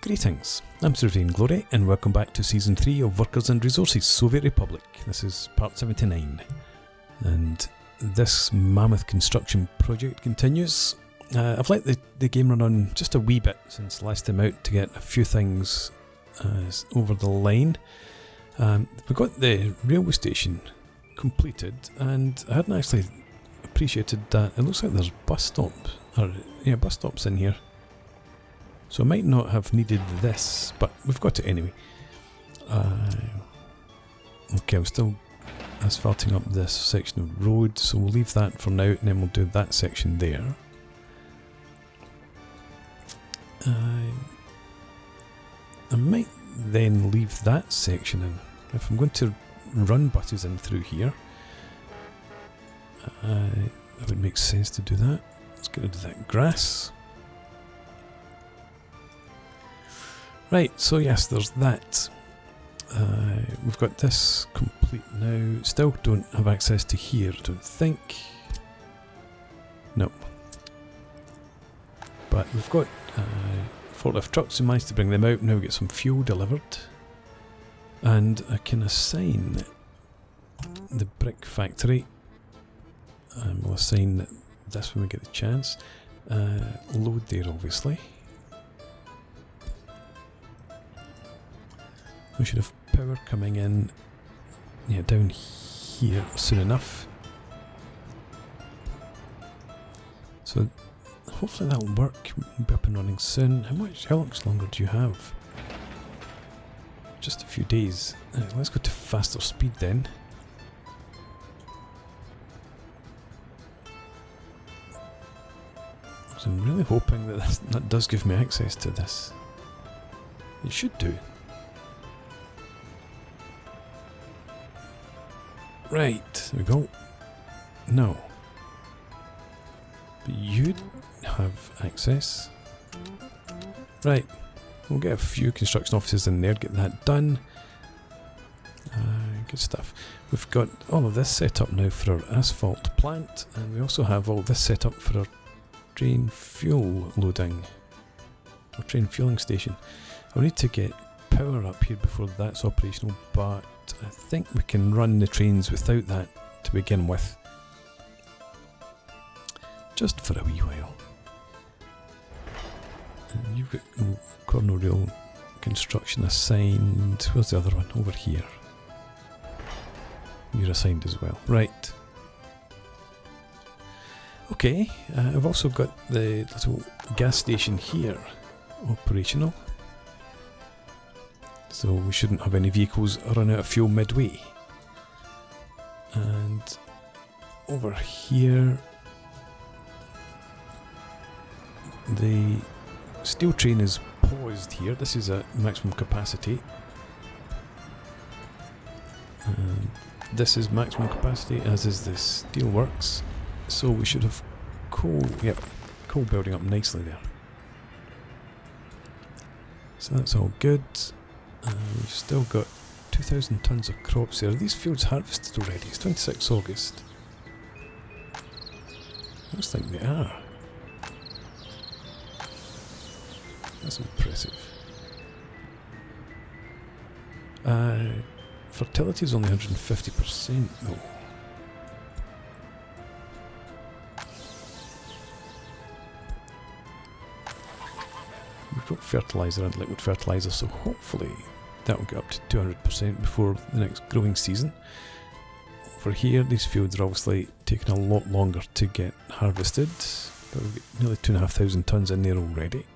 Greetings, I'm Serene Glory and welcome back to Season 3 of Workers and Resources Soviet Republic. This is Part 79 and this mammoth construction project continues. I've let the game run on just a wee bit since last time out to get a few things over the line. We got the railway station completed and I hadn't actually appreciated that. It looks like there's bus stops in here. So I might not have needed this, but we've got it anyway. Okay, I'm still asphalting up this section of road, so we'll leave that for now, and then we'll do that section there. I might then leave that section in. If I'm going to run buses in through here, it would make sense to do that. Let's get rid of that grass. Right, so yes, there's that. We've got this complete now. Still don't have access to here, I don't think. No. But we've got forklift trucks, we managed to bring them out. Now we get some fuel delivered. And I can assign the brick factory. And we'll assign this when we get the chance. Load there, obviously. We should have power coming in, down here soon enough. So hopefully that'll work. We'll be up and running soon. How much longer do you have? Just a few days. Let's go to faster speed then. So I'm really hoping that does give me access to this. It should do. Right, there we go. No. But you'd have access. Right, we'll get a few construction offices in there, get that done. Good stuff. We've got all of this set up now for our asphalt plant, and we also have all this set up for our train fuel loading, or train fueling station. I'll need to get power up here before that's operational, but I think we can run the trains without that to begin with. Just for a wee while. And you've got Cornell Rail construction assigned. Where's the other one? Over here. You're assigned as well. Right. Okay, I've also got the little gas station here operational. So we shouldn't have any vehicles run out of fuel midway. And over here, the steel train is paused here. This is at maximum capacity. And this is maximum capacity, as is the steelworks. So we should have coal building up nicely there. So that's all good. We've still got 2,000 tonnes of crops there. Are these fields harvested already? It's 26 August. Looks like they are. That's impressive. Fertility is only 150% though. We've got fertiliser and liquid fertiliser, so hopefully that will get up to 200% before the next growing season. Over here, these fields are obviously taking a lot longer to get harvested, but we've got nearly 2,500 tonnes in there already.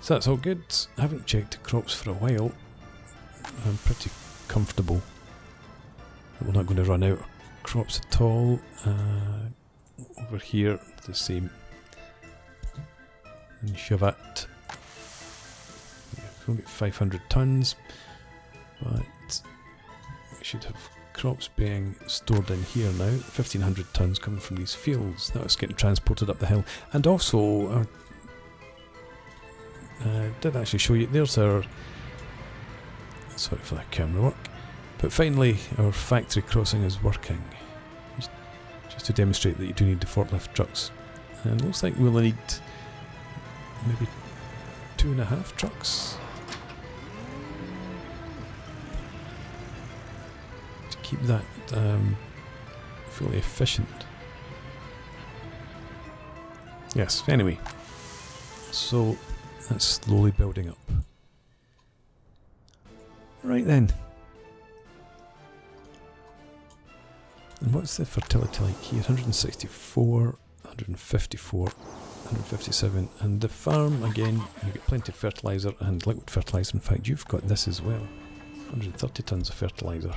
So that's all good. I haven't checked the crops for a while. I'm pretty comfortable that we're not going to run out of crops at all. Over here, the same. And shove it. We'll get 500 tonnes, but we should have crops being stored in here now. 1,500 tonnes coming from these fields. That was getting transported up the hill. And also, I did actually show you, there's our, sorry for that camera work, but finally our factory crossing is working. Just to demonstrate that you do need the forklift trucks. And it looks like we'll need maybe 2.5 trucks to keep that fully efficient. Yes, anyway, so that's slowly building up. Right then. And what's the fertility like here? 164, 154, 157. And the farm, again, you get plenty of fertiliser and liquid fertiliser. In fact, you've got this as well. 130 tonnes of fertiliser.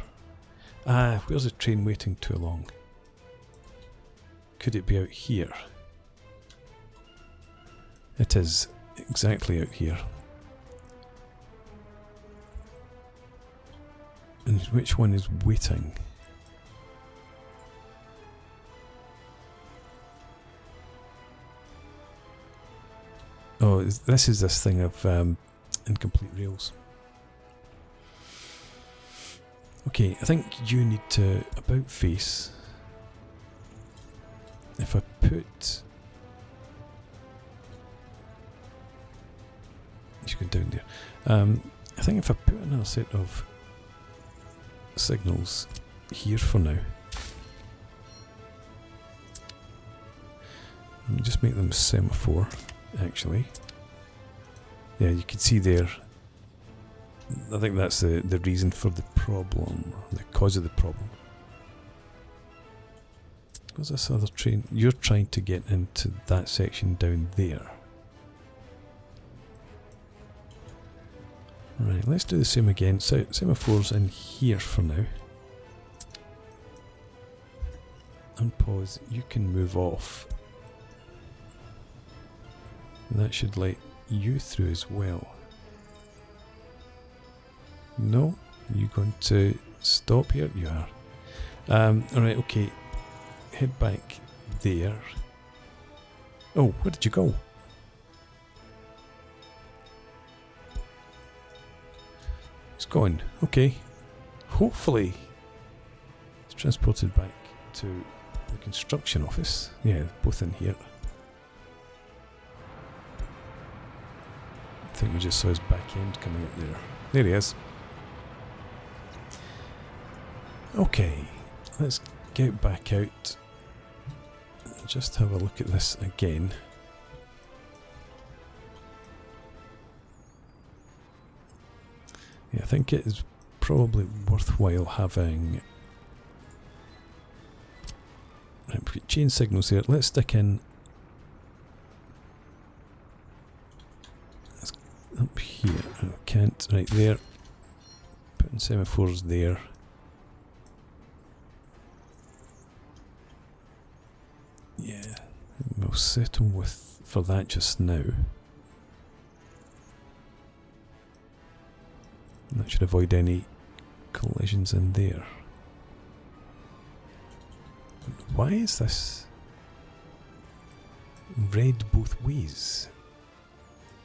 Ah, where's the train waiting too long? Could it be out here? It is exactly out here. And which one is waiting? Oh, this is this thing of incomplete rails. Okay, I think you need to about face. If I put... You go down there. I think if I put another set of signals here for now. Let me just make them semaphore, actually. Yeah, you can see there. I think that's the reason for the problem, the cause of the problem. What's this other train? You're trying to get into that section down there. Right, let's do the same again. So semaphores in here for now. And pause. You can move off. And that should let you through as well. No, you going to stop here? You are. Alright, okay. Head back there. Oh, where did you go? It's gone. Okay. Hopefully it's transported back to the construction office. Yeah, both in here. I think we just saw his back end coming up there. There he is. Okay, let's get back out and just have a look at this again. Yeah, I think it is probably worthwhile having... Right, we've got chain signals here. Let's stick in... Up here. Oh, can't. Right there. Putting semaphores there. Yeah, we'll settle with for that just now. That should avoid any collisions in there. Why is this red both ways?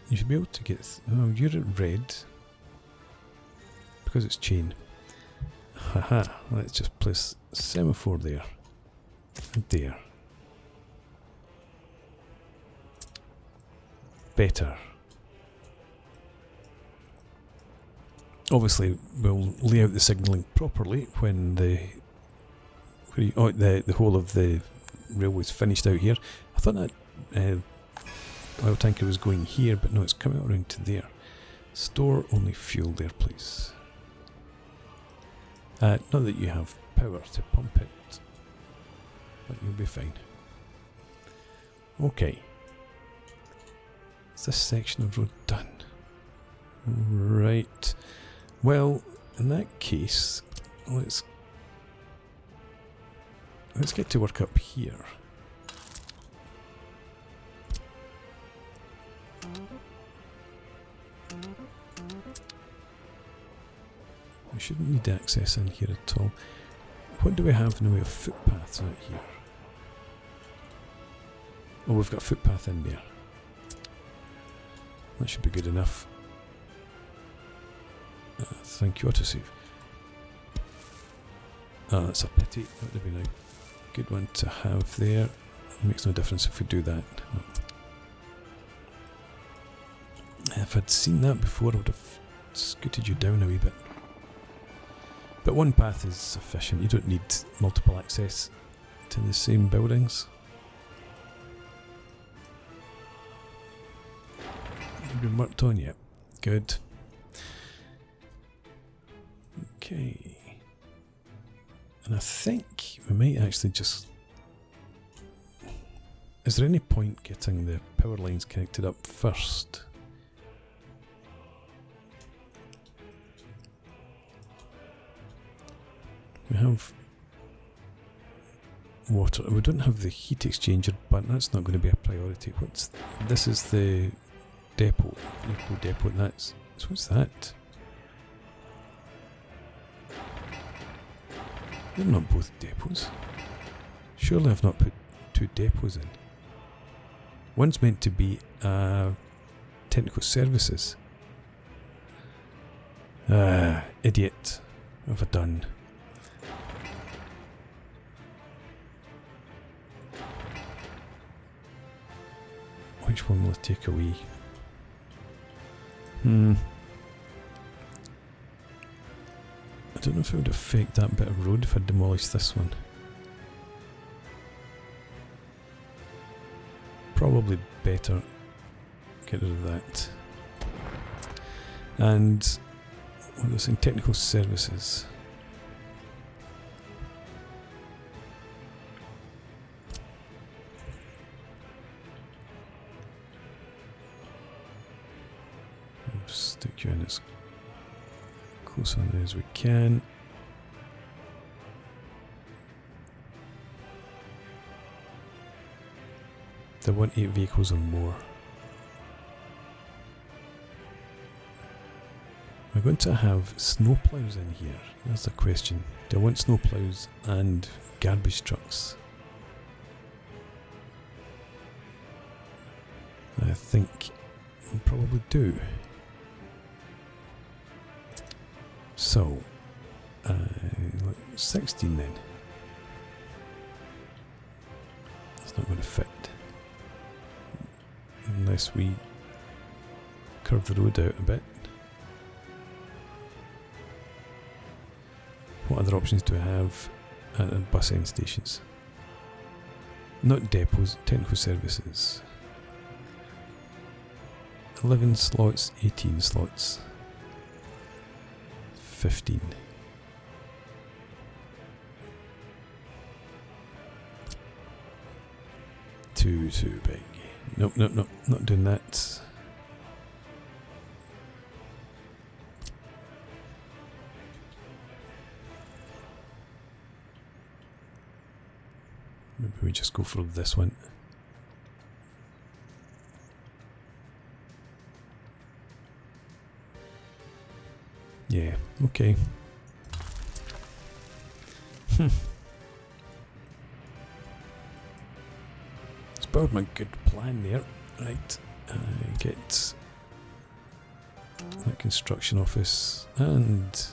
You should be able to get... Oh, you're at red. Because it's chain. Haha, let's just place semaphore there. And there. Better. Obviously, we'll lay out the signalling properly when the whole of the railway's finished out here. I thought that oil tanker was going here, but no, it's coming around to there. Store only fuel there, please. Not that you have power to pump it, but you'll be fine. Okay. Is this section of road done? Right. Well, in that case, let's get to work up here. We shouldn't need access in here at all. What do we have in the way of footpaths out here? Oh, we've got a footpath in there. That should be good enough. Thank you, autosave. Ah, that's a pity. That would have been a good one to have there. It makes no difference if we do that. If I'd seen that before, I would have scooted you down a wee bit. But one path is sufficient. You don't need multiple access to the same buildings. You've been worked on yet? Good. Okay. And I think we might actually just... Is there any point getting the power lines connected up first? We have water. We don't have the heat exchanger, but that's not going to be a priority. This is the depot, vehicle depot, and that's... So what's that? They're not both depots. Surely I've not put two depots in. One's meant to be technical services. Idiot. What have I done? Which one will I take away? I don't know if it would affect that bit of road if I demolish this one. Probably better get rid of that. And what was in technical services? We'll stick you in as close on there as we can. They want 8 vehicles or more. We're going to have snowplows in here. That's the question. Do I want snowplows and garbage trucks? I think we probably do. So, 16 then. That's not going to fit. Unless we curve the road out a bit. What other options do I have at bus end stations? Not depots, technical services. 11 slots, 18 slots. 15. Too big. Nope, not doing that. Maybe we just go for this one. Yeah, okay. Spoiled my good plan there. Right, get that construction office and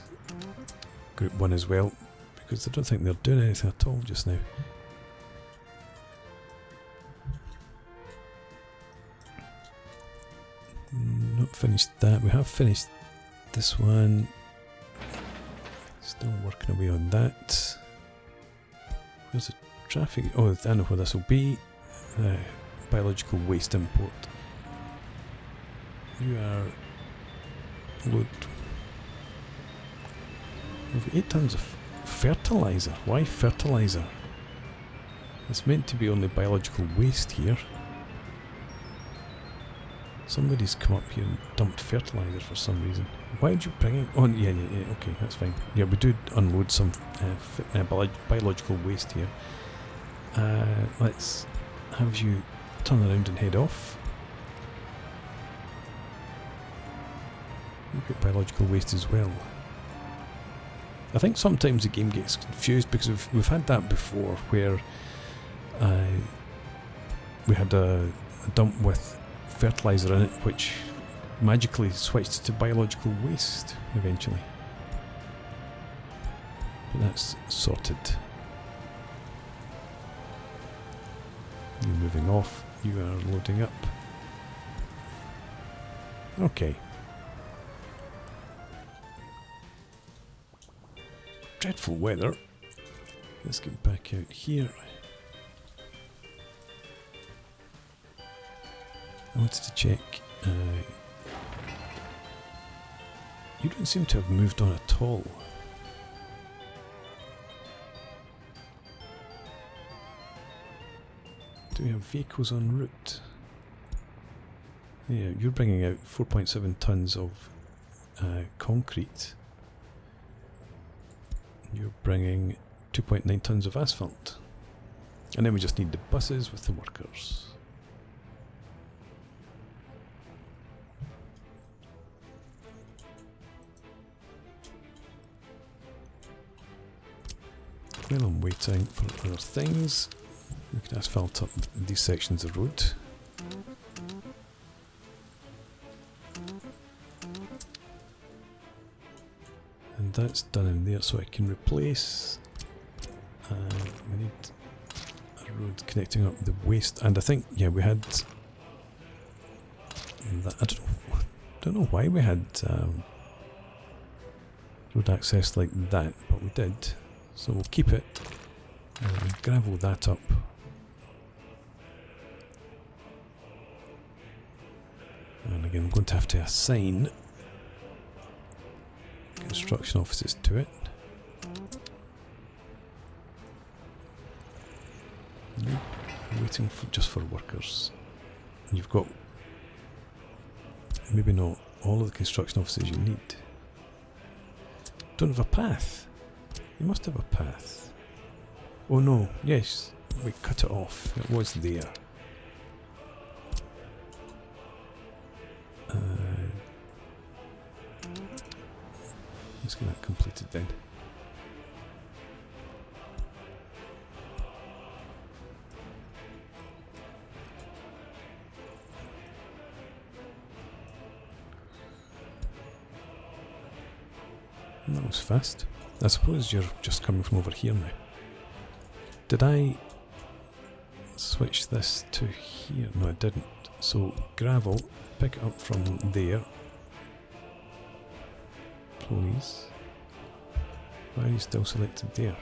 group 1 as well, because I don't think they're doing anything at all just now. Not finished that. We have finished this one. Still working away on that. Where's the traffic? Oh, I know where this will be. Biological waste import. You are load. We've got 8 tons of fertilizer. Why fertilizer? It's meant to be only biological waste here. Somebody's come up here and dumped fertilizer for some reason. Why did you bring it? Oh, yeah, okay, that's fine. Yeah, we do unload some biological waste here. Let's have you turn around and head off. We've got biological waste as well. I think sometimes the game gets confused because we've had that before where we had a dump with fertilizer in it which magically switched to biological waste eventually. But that's sorted. You're moving off, you are loading up. Okay. Dreadful weather. Let's get back out here. I wanted to check. You don't seem to have moved on at all. Do we have vehicles en route? Yeah, you're bringing out 4.7 tons of concrete. You're bringing 2.9 tons of asphalt. And then we just need the buses with the workers. While I'm waiting for other things, we can asphalt up these sections of road. And that's done in there, so I can replace. We need a road connecting up the waste, and I think, yeah, we had that. I don't know why we had road access like that, but we did. So we'll keep it and gravel that up. And again, I'm going to have to assign construction offices to it. Waiting for just for workers. And you've got maybe not all of the construction offices you need. Don't have a path. You must have a path. Oh no, yes, we cut it off. It was there. Let's get that completed then. That was fast. I suppose you're just coming from over here now. Did I switch this to here? No, I didn't. So gravel, pick it up from there. Please. Why are you still selected there?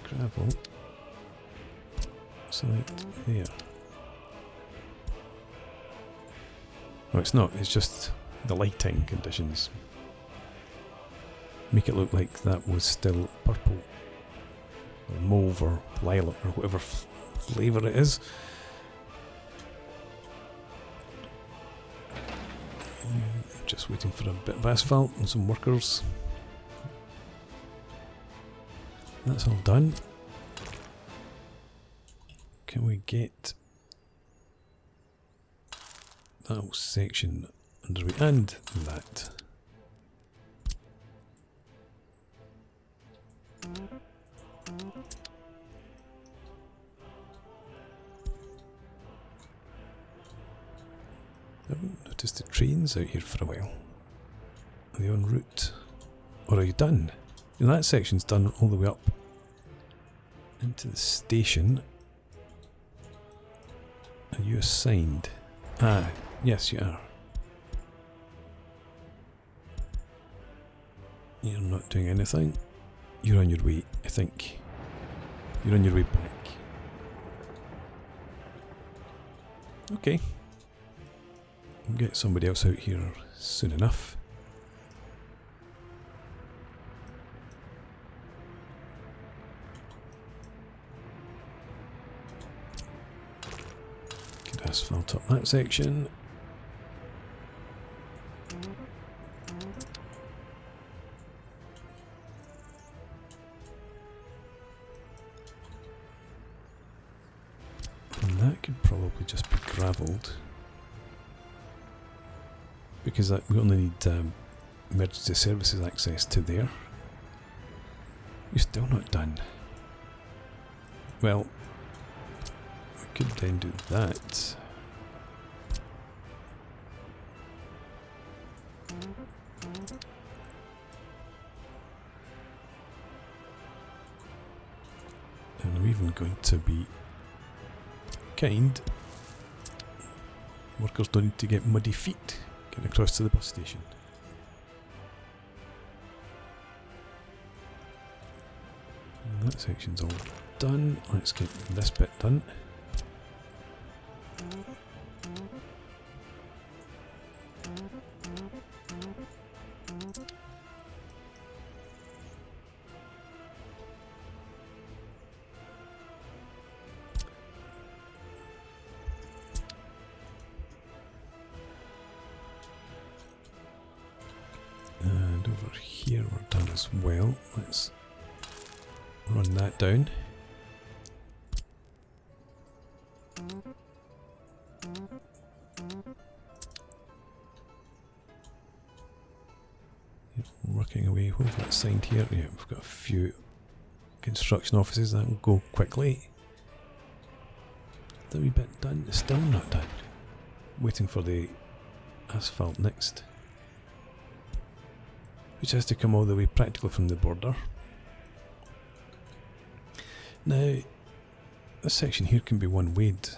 Gravel. Select there. No, it's not. It's just the lighting conditions. Make it look like that was still purple, or mauve, or lilac, or whatever flavour it is. Just waiting for a bit of asphalt and some workers. That's all done. Can we get that whole section underway? And that. I haven't noticed the trains out here for a while. Are they en route? Or are you done? And that section's done all the way up into the station. Are you assigned? Ah, yes you are. You're not doing anything. You're on your way, I think. You're on your way back. Okay. We'll get somebody else out here soon enough. Could asphalt up that section. And that could probably just be gravelled. Because we only need emergency services access to there. You're still not done. Well, we could then do that. And I'm even going to be kind, workers don't need to get muddy feet getting across to the bus station. And that section's all done. Let's get this bit done. And over here we're done as well. Let's run that down. Working away. What have we got signed here? Yeah, we've got a few construction offices that will go quickly. That wee bit done. It's still not done. Waiting for the asphalt next, which has to come all the way practically from the border. Now, this section here can be one-wayed.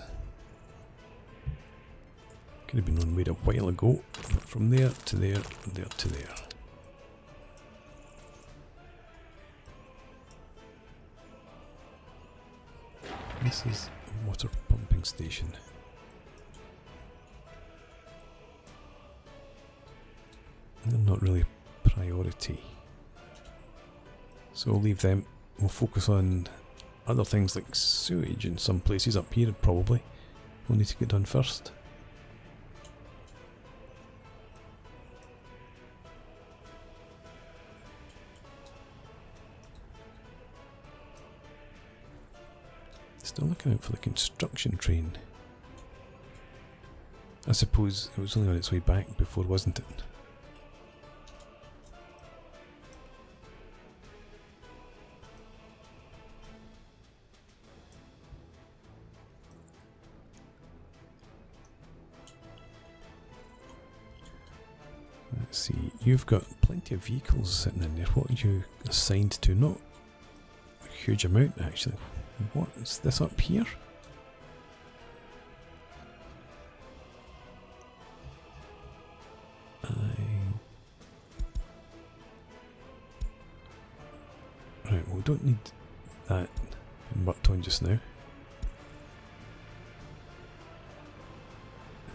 Could have been one-wayed a while ago, but from there to there, there to there. This is a water pumping station. They're not really priority, so we'll leave them. We'll focus on other things like sewage in some places up here. Probably we'll need to get done first. Still looking out for the construction train. I suppose it was only on its way back before, wasn't it? Let's see, you've got plenty of vehicles sitting in there. What are you assigned to? Not a huge amount, actually. What is this up here? Right, well, we don't need that being worked on just now.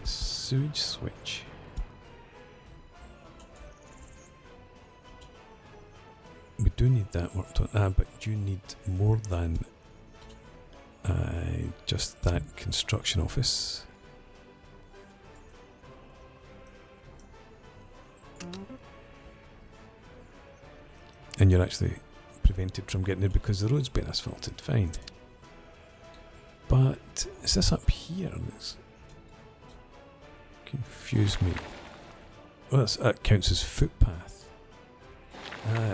Sewage switch. We do need that worked on, but you need more than just that construction office. And you're actually prevented from getting it because the road's been asphalted, fine. But is this up here that's confused me? Well, that counts as footpath.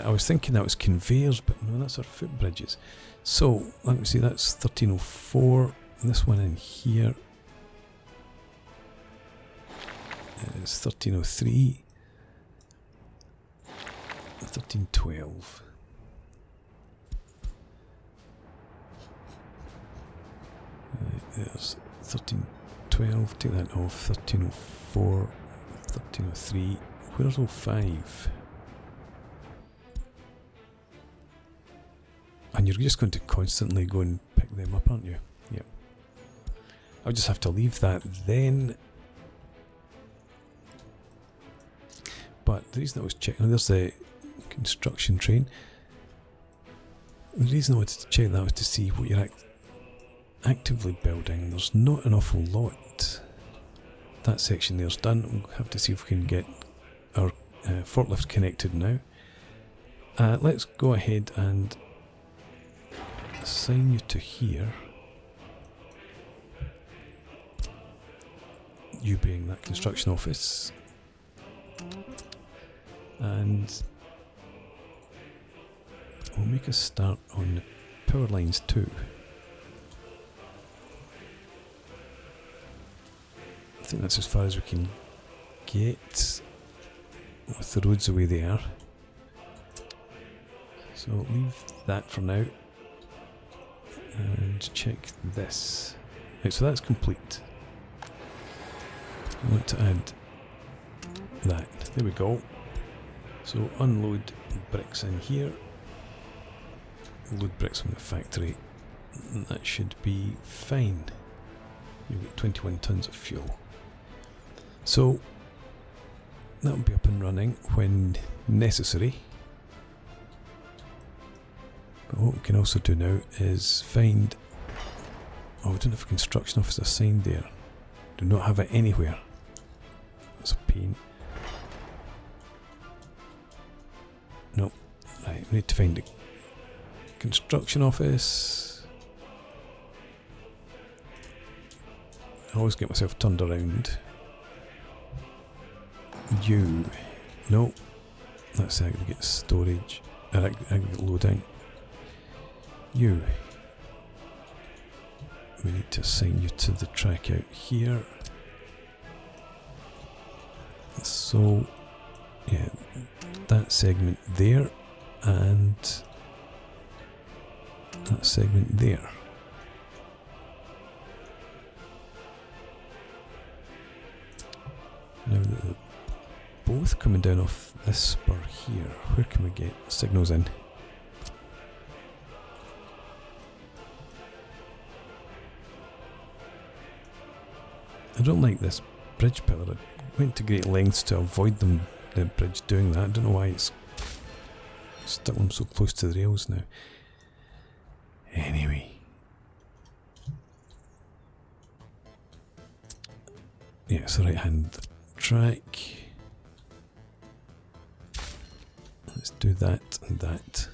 I was thinking that was conveyors, but no, that's our footbridges. So, let me see, that's 1304. This one in here is 1303. 1312. There's 1312, take that off. 1304, 1303. Where's 05? And you're just going to constantly go and pick them up, aren't you? Yep. I'll just have to leave that then. But the reason I was checking, there's the construction train. The reason I wanted to check that was to see what you're actively building. There's not an awful lot. That section there's done. We'll have to see if we can get our forklift connected now. Let's go ahead and assign you to here. You being that construction office. And we'll make a start on the power lines too. I think that's as far as we can get with the roads the way they are. So I'll leave that for now and check this. Right, so that's complete. I want to add that. There we go. So unload bricks in here. Load bricks from the factory. And that should be fine. You've got 21 tons of fuel. So that will be up and running when necessary. But what we can also do now is find... Oh, we don't have a construction office assigned there. Do not have it anywhere. That's a pain. No. Right, we need to find a construction office. I always get myself turned around. You. No. That's aggregate storage. Aggregate loading. You. We need to assign you to the track out here. So, yeah, that segment there and that segment there. Now that they're both coming down off this spur here, where can we get signals in? I don't like this bridge pillar. I went to great lengths to avoid the bridge doing that. I don't know why it's stuck them so close to the rails now. Anyway. Yeah, it's a right hand track. Let's do that and that.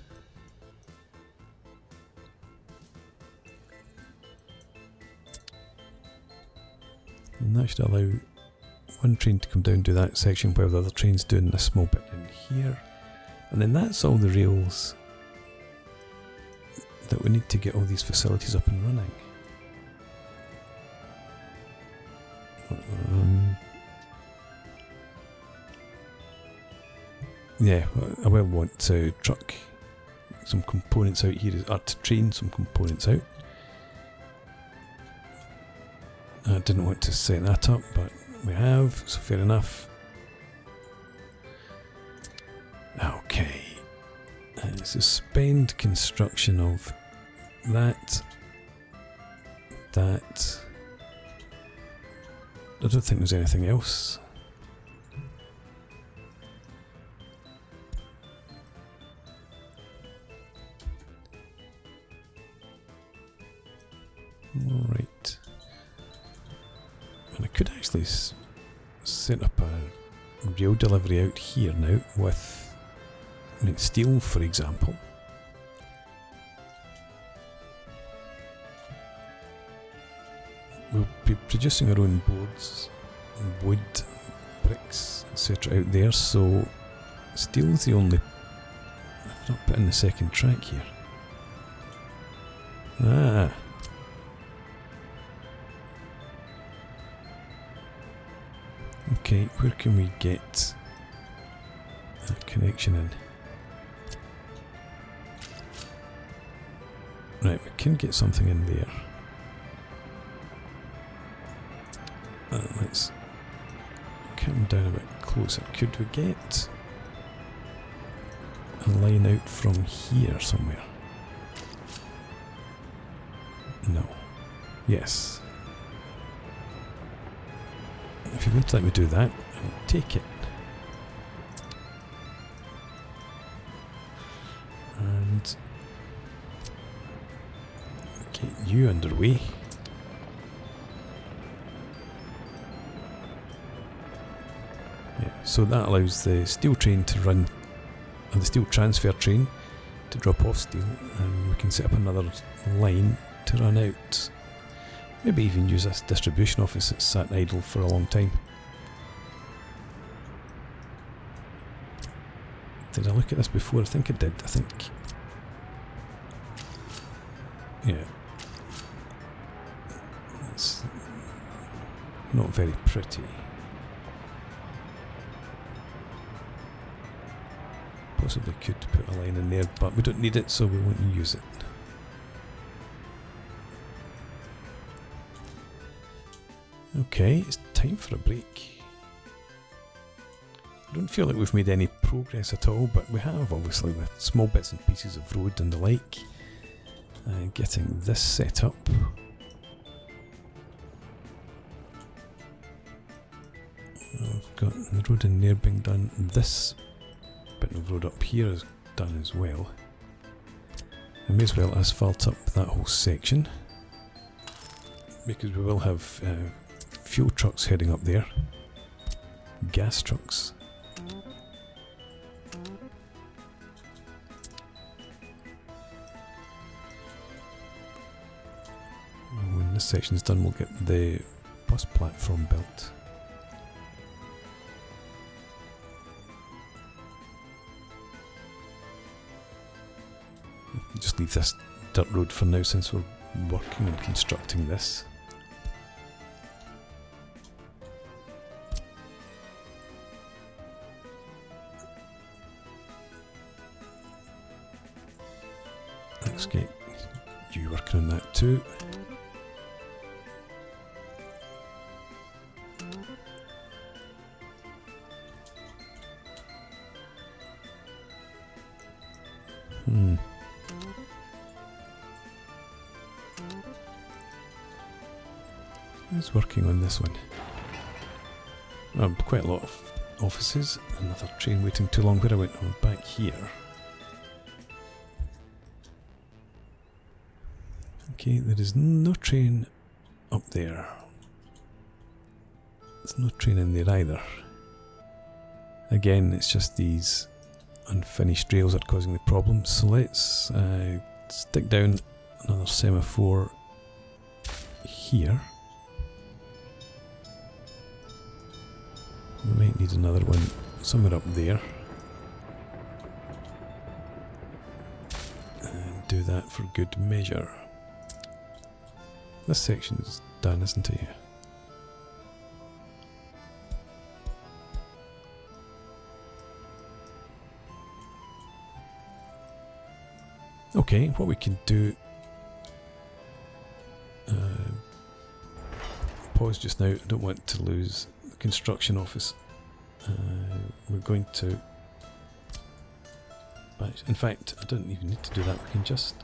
And that should allow one train to come down and do that section while the other train's doing this small bit in here. And then that's all the rails that we need to get all these facilities up and running. Yeah, I will want to truck some components out here, or to train some components out. I didn't want to set that up, but we have, so fair enough. Okay. Suspend construction of that. I don't think there's anything else. Alright. And I could actually set up a rail delivery out here now with steel, for example. We'll be producing our own boards, wood, bricks, etc. out there, so steel's the only... I've not put in the second track here. Ah. Okay, where can we get a connection in? Right, we can get something in there. Let's come down a bit closer. Could we get a line out from here somewhere? No. Yes. If you're going to let me do that, I'll take it. And get you underway. Yeah, so that allows the steel train to run, and the steel transfer train to drop off steel, and we can set up another line to run out. Maybe even use this distribution office that's sat idle for a long time. Did I look at this before? I think I did. I think. Yeah. It's not very pretty. Possibly could put a line in there, but we don't need it, so we won't use it. Okay, it's time for a break. I don't feel like we've made any progress at all, but we have, obviously, with small bits and pieces of road and the like. Getting this set up. I've got the road in there being done. This bit of road up here is done as well. I may as well asphalt up that whole section, because we will have fuel trucks heading up there. Gas trucks. When this section is done, we'll get the bus platform built. Just leave this dirt road for now, since we're working on constructing this. Let's get you working on that too. Who's working on this one? Quite a lot of offices. Another train waiting too long. Where I went? I'm back here. Okay, there is no train up there. There's no train in there either. Again, it's just these unfinished rails that are causing the problem. So let's stick down another semaphore here. We might need another one somewhere up there. And do that for good measure. This section is done, isn't it? Okay, what we can do... pause just now, I don't want to lose the construction office. We're going to... in fact, I don't even need to do that, we can just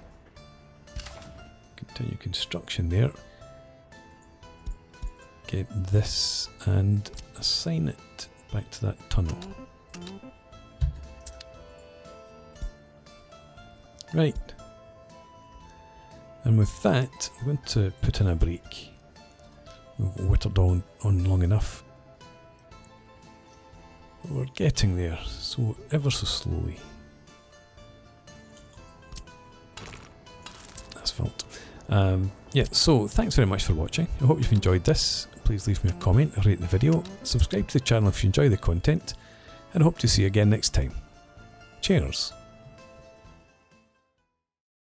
continue construction there. Get this and assign it back to that tunnel. Right. And with that, I'm going to put in a break. We've whittled on long enough. We're getting there, so ever so slowly. Asphalt. Yeah, so thanks very much for watching. I hope you've enjoyed this. Please leave me a comment, rate the video, subscribe to the channel if you enjoy the content, and I hope to see you again next time. Cheers!